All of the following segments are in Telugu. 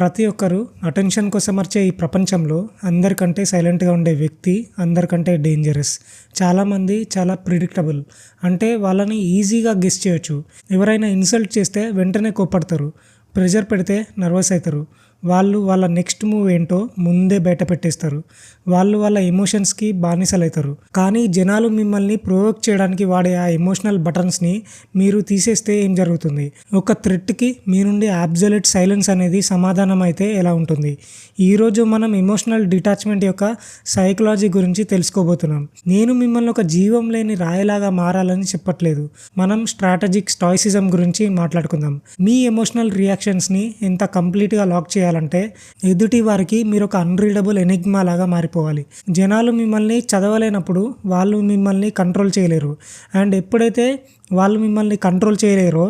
ప్రతి ఒక్కరూ అటెన్షన్ కోసం వచ్చే ఈ ప్రపంచంలో అందరికంటే సైలెంట్గా ఉండే వ్యక్తి అందరికంటే డేంజరస్. చాలామంది చాలా ప్రిడిక్టబుల్, అంటే వాళ్ళని ఈజీగా గెస్ చేయొచ్చు. ఎవరైనా ఇన్సల్ట్ చేస్తే వెంటనే కోపడతారు, ప్రెషర్ పెడితే నర్వస్ అవుతారు. వాళ్ళు వాళ్ళ నెక్స్ట్ మూవ్ ఏంటో ముందే బయట పెట్టేస్తారు. వాళ్ళు వాళ్ళ ఎమోషన్స్కి బానిసలు అవుతారు. కానీ జనాలు మిమ్మల్ని ప్రొవోక్ చేయడానికి వాడే ఆ ఎమోషనల్ బటన్స్ని మీరు తీసేస్తే ఏం జరుగుతుంది? ఒక థ్రెట్కి మీ నుండి అబ్సల్యూట్ సైలెన్స్ అనేది సమాధానం అయితే ఎలా ఉంటుంది? ఈరోజు మనం ఎమోషనల్ డిటాచ్మెంట్ యొక్క సైకలాజీ గురించి తెలుసుకోబోతున్నాం. నేను మిమ్మల్ని ఒక జీవం లేని రాయిలాగా మారాలని చెప్పట్లేదు. మనం స్ట్రాటజిక్ స్టాయిసిజం గురించి మాట్లాడుకుందాం. మీ ఎమోషనల్ రియాక్షన్స్ని ఎంత కంప్లీట్గా లాక్ చేయాలంటే ఎదుటి వారికి మీరు ఒక అన్రీడబుల్ ఎనిగ్మా లాగా మారిపోవాలి. జనాలు మిమ్మల్ని చదవలేనప్పుడు వాళ్ళు మిమ్మల్ని కంట్రోల్ చేయలేరు. అండ్ ఎప్పుడైతే వాళ్ళు మిమ్మల్ని కంట్రోల్ చేయలేరో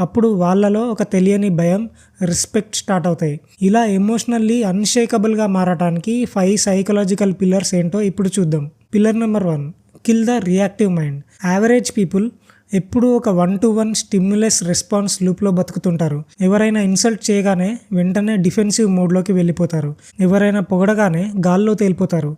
అప్పుడు వాళ్ళలో ఒక తెలియని భయం, రెస్పెక్ట్ స్టార్ట్ అవుతాయి. ఇలా ఎమోషనల్లీ అన్షేకబుల్గా మారటానికి 5 సైకలాజికల్ పిల్లర్స్ ఏంటో ఇప్పుడు చూద్దాం. Pillar number 1, kill the reactive mind. Average people ఎప్పుడూ ఒక 1-to-1 స్టిమ్యులస్ రెస్పాన్స్ లూప్లో బతుకుతుంటారు. ఎవరైనా ఇన్సల్ట్ చేయగానే వెంటనే డిఫెన్సివ్ మోడ్లోకి వెళ్ళిపోతారు. ఎవరైనా పొగడగానే గాల్లో తేలిపోతారు.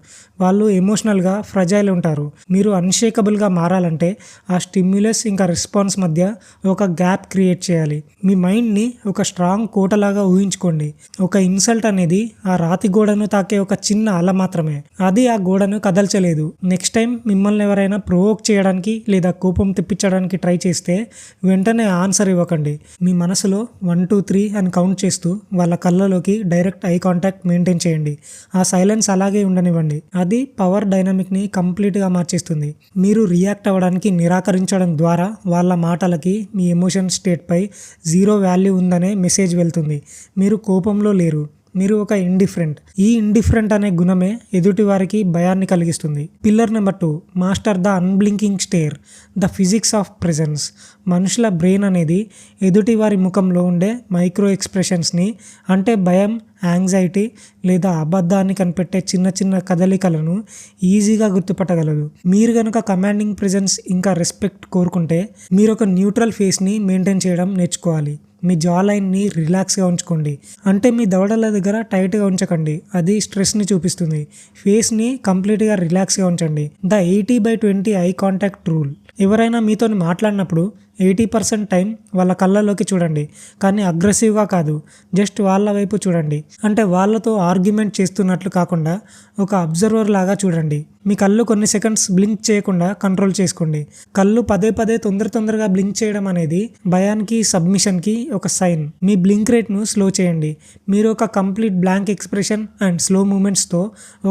వాళ్ళు ఎమోషనల్గా ఫ్రజైల్ ఉంటారు. మీరు అన్షేకబుల్గా మారాలంటే ఆ స్టిమ్యులస్ ఇంకా రెస్పాన్స్ మధ్య ఒక గ్యాప్ క్రియేట్ చేయాలి. మీ మైండ్ని ఒక స్ట్రాంగ్ కోటలాగా ఊహించుకోండి. ఒక ఇన్సల్ట్ అనేది ఆ రాతి గోడను తాకే ఒక చిన్న అల మాత్రమే. అది ఆ గోడను కదల్చలేదు. నెక్స్ట్ టైం మిమ్మల్ని ఎవరైనా ప్రొవోక్ చేయడానికి లేదా కోపం తెప్పించడానికి ట్రై చేస్తే వెంటనే ఆన్సర్ ఇవ్వకండి. మీ మనసులో 1, 2, 3 అని కౌంట్ చేస్తూ వాళ్ళ కళ్ళలోకి డైరెక్ట్ ఐ కాంటాక్ట్ మెయింటైన్ చేయండి. ఆ సైలెన్స్ అలాగే ఉండనివ్వండి. అది పవర్ డైనమిక్ని కంప్లీట్గా మార్చేస్తుంది. మీరు రియాక్ట్ అవ్వడానికి నిరాకరించడం ద్వారా వాళ్ళ మాటలకి మీ ఎమోషన్ స్టేట్పై 0 వాల్యూ ఉందనే మెసేజ్ వెళ్తుంది. మీరు కోపంలో లేరు, మీరు ఒక ఇండిఫరెంట్. ఈ ఇండిఫరెంట్ అనే గుణమే ఎదుటి వారికి భయాన్ని కలిగిస్తుంది. Pillar number 2, master the unblinking stare, the physics of presence. మనుషుల బ్రెయిన్ అనేది ఎదుటి వారి ముఖంలో ఉండే మైక్రో ఎక్స్ప్రెషన్స్ని, అంటే భయం, యాంగ్జైటీ లేదా అబద్ధాన్ని కనిపెట్టే చిన్న చిన్న కదలికలను ఈజీగా గుర్తుపట్టగలదు. మీరు కనుక కమాండింగ్ ప్రెజెన్స్ ఇంకా రెస్పెక్ట్ కోరుకుంటే మీరు ఒక న్యూట్రల్ ఫేస్ని మెయింటైన్ చేయడం నేర్చుకోవాలి. మీ జా లైన్ని రిలాక్స్గా ఉంచుకోండి, అంటే మీ దవడల దగ్గర టైట్గా ఉంచకండి, అది స్ట్రెస్ని చూపిస్తుంది. ఫేస్ని కంప్లీట్గా రిలాక్స్గా ఉంచండి. The 80/20 eye contact rule. ఎవరైనా మీతో మాట్లాడినప్పుడు 80% టైం వాళ్ళ కళ్ళలోకి చూడండి, కానీ అగ్రెసివ్గా కాదు, జస్ట్ వాళ్ళ వైపు చూడండి. అంటే వాళ్ళతో ఆర్గ్యుమెంట్ చేస్తున్నట్లు కాకుండా ఒక అబ్జర్వర్ లాగా చూడండి. మీ కళ్ళు కొన్ని సెకండ్స్ బ్లింక్ చేయకుండా కంట్రోల్ చేసుకోండి. కళ్ళు పదే తొందరగా బ్లింక్ చేయడం అనేది భయానికి, సబ్మిషన్కి ఒక సైన్. మీ బ్లింక్ రేట్ను స్లో చేయండి. మీరు ఒక complete blank expression and slow మూమెంట్స్తో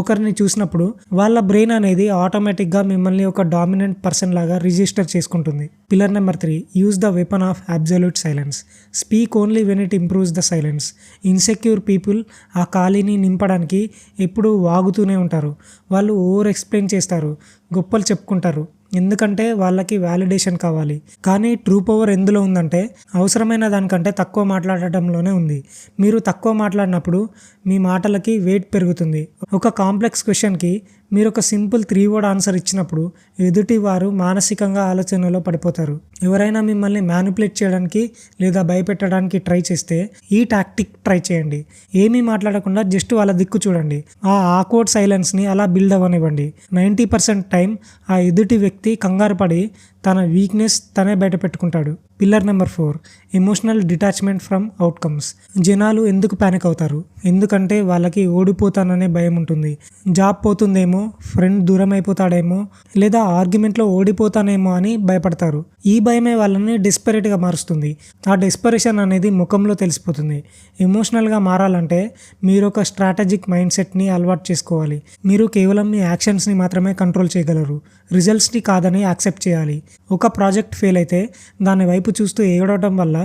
ఒకరిని చూసినప్పుడు వాళ్ళ బ్రెయిన్ అనేది ఆటోమేటిక్గా మిమ్మల్ని ఒక డామినెంట్ పర్సన్ లాగా రిజిస్టర్ చేసుకుంటుంది. Pillar number 3, use the weapon of absolute silence. Speak only when it improves the silence. Insecure people ఆ ఖాళీని నింపడానికి ఎప్పుడూ వాగుతూనే ఉంటారు. వాళ్ళు ఓవర్ ఎక్స్ప్లెయిన్ చేస్తారు, గొప్పలు చెప్పుకుంటారు, ఎందుకంటే వాళ్ళకి వ్యాలిడేషన్ కావాలి. కానీ ట్రూ పవర్ ఎందులో ఉందంటే అవసరమైన దానికంటే తక్కువ మాట్లాడటంలోనే ఉంది. మీరు తక్కువ మాట్లాడినప్పుడు మీ మాటలకి వెయిట్ పెరుగుతుంది. ఒక కాంప్లెక్స్ క్వశ్చన్కి మీరు ఒక సింపుల్ 3 word ఆన్సర్ ఇచ్చినప్పుడు ఎదుటి వారు మానసికంగా ఆలోచనలో పడిపోతారు. ఎవరైనా మిమ్మల్ని మ్యానిపులేట్ చేయడానికి లేదా భయపెట్టడానికి ట్రై చేస్తే ఈ టాక్టిక్ ట్రై చేయండి. ఏమీ మాట్లాడకుండా జస్ట్ వాళ్ళ దిక్కు చూడండి. ఆ ఆక్వర్డ్ సైలెన్స్ని అలా బిల్డ్ అవ్వనివ్వండి. 90% టైం ఆ ఎదుటి వ్యక్తి కంగారు పడి తన వీక్నెస్ తనే బయట పెట్టుకుంటాడు. Pillar number 4, emotional detachment from outcomes. జనాలు ఎందుకు ప్యానిక్ అవుతారు? ఎందుకంటే వాళ్ళకి ఓడిపోతాననే భయం ఉంటుంది. జాబ్ పోతుందేమో, ఫ్రెండ్ దూరం అయిపోతాడేమో, లేదా ఆర్గ్యుమెంట్లో ఓడిపోతానేమో అని భయపడతారు. ఈ భయమే వాళ్ళని డెస్పరేట్గా మారుస్తుంది. ఆ డెస్పరేషన్ అనేది ముఖంలో తెలిసిపోతుంది. ఎమోషనల్గా మారాలంటే మీరు ఒక స్ట్రాటజిక్ మైండ్ సెట్ని అలవాటు చేసుకోవాలి. మీరు కేవలం మీ యాక్షన్స్ని మాత్రమే కంట్రోల్ చేయగలరు, రిజల్ట్స్ని కాదని యాక్సెప్ట్ చేయాలి. ఒక ప్రాజెక్ట్ ఫెయిల్ అయితే దాని వైపు చూస్తూ ఏడవడం వల్ల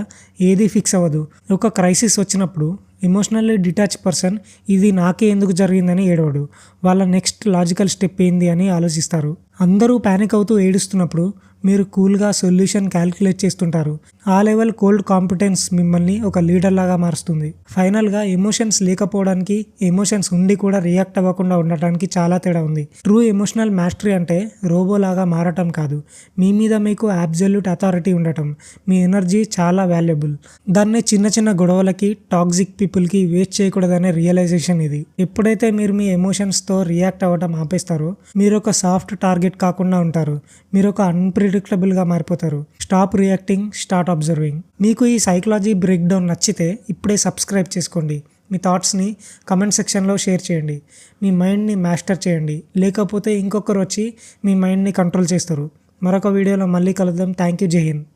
ఏది ఫిక్స్ అవ్వదు. ఒక క్రైసిస్ వచ్చినప్పుడు ఎమోషనల్లీ డిటాచ్ పర్సన్ ఇది నాకే ఎందుకు జరిగిందని ఏడవడు. వాళ్ళ నెక్స్ట్ లాజికల్ స్టెప్ ఏంది అని ఆలోచిస్తారు. అందరూ ప్యానిక్ అవుతూ ఏడుస్తున్నప్పుడు మీరు కూల్గా సొల్యూషన్ క్యాల్కులేట్ చేస్తుంటారు. ఆ లెవెల్ కోల్డ్ కాంపిటెన్స్ మిమ్మల్ని ఒక లీడర్ లాగా మారుస్తుంది. ఫైనల్గా ఎమోషన్స్ లేకపోవడానికి, ఎమోషన్స్ ఉండి కూడా రియాక్ట్ అవ్వకుండా ఉండటానికి చాలా తేడా ఉంది. ట్రూ ఎమోషనల్ మాస్టరీ అంటే రోబో లాగా మారటం కాదు, మీ మీద మీకు అబ్సల్యూట్ అథారిటీ ఉండటం. మీ ఎనర్జీ చాలా వాల్యుబుల్. దాన్ని చిన్న చిన్న గొడవలకి, టాక్సిక్ పీపుల్కి వేస్ట్ చేయకూడదనే రియలైజేషన్ ఇది. ఎప్పుడైతే మీరు మీ ఎమోషన్స్తో రియాక్ట్ అవ్వడం ఆపేస్తారో మీరు ఒక సాఫ్ట్ టార్గెట్ కాకుండా ఉంటారు. మీరు ఒక అన్ప్రిడిక్టబుల్గా మారిపోతారు. Stop reacting, start observing. మీకు ఈ సైకాలజీ బ్రేక్ డౌన్ నచ్చితే ఇప్పుడే సబ్స్క్రైబ్ చేసుకోండి. మీ థాట్స్ని కమెంట్ సెక్షన్లో షేర్ చేయండి. మీ మైండ్ని మాస్టర్ చేయండి, లేకపోతే ఇంకొకరు వచ్చి మీ మైండ్ని కంట్రోల్ చేస్తారు. మరొక వీడియోలో మళ్ళీ కలుద్దాం. Thank you. జై హింద్.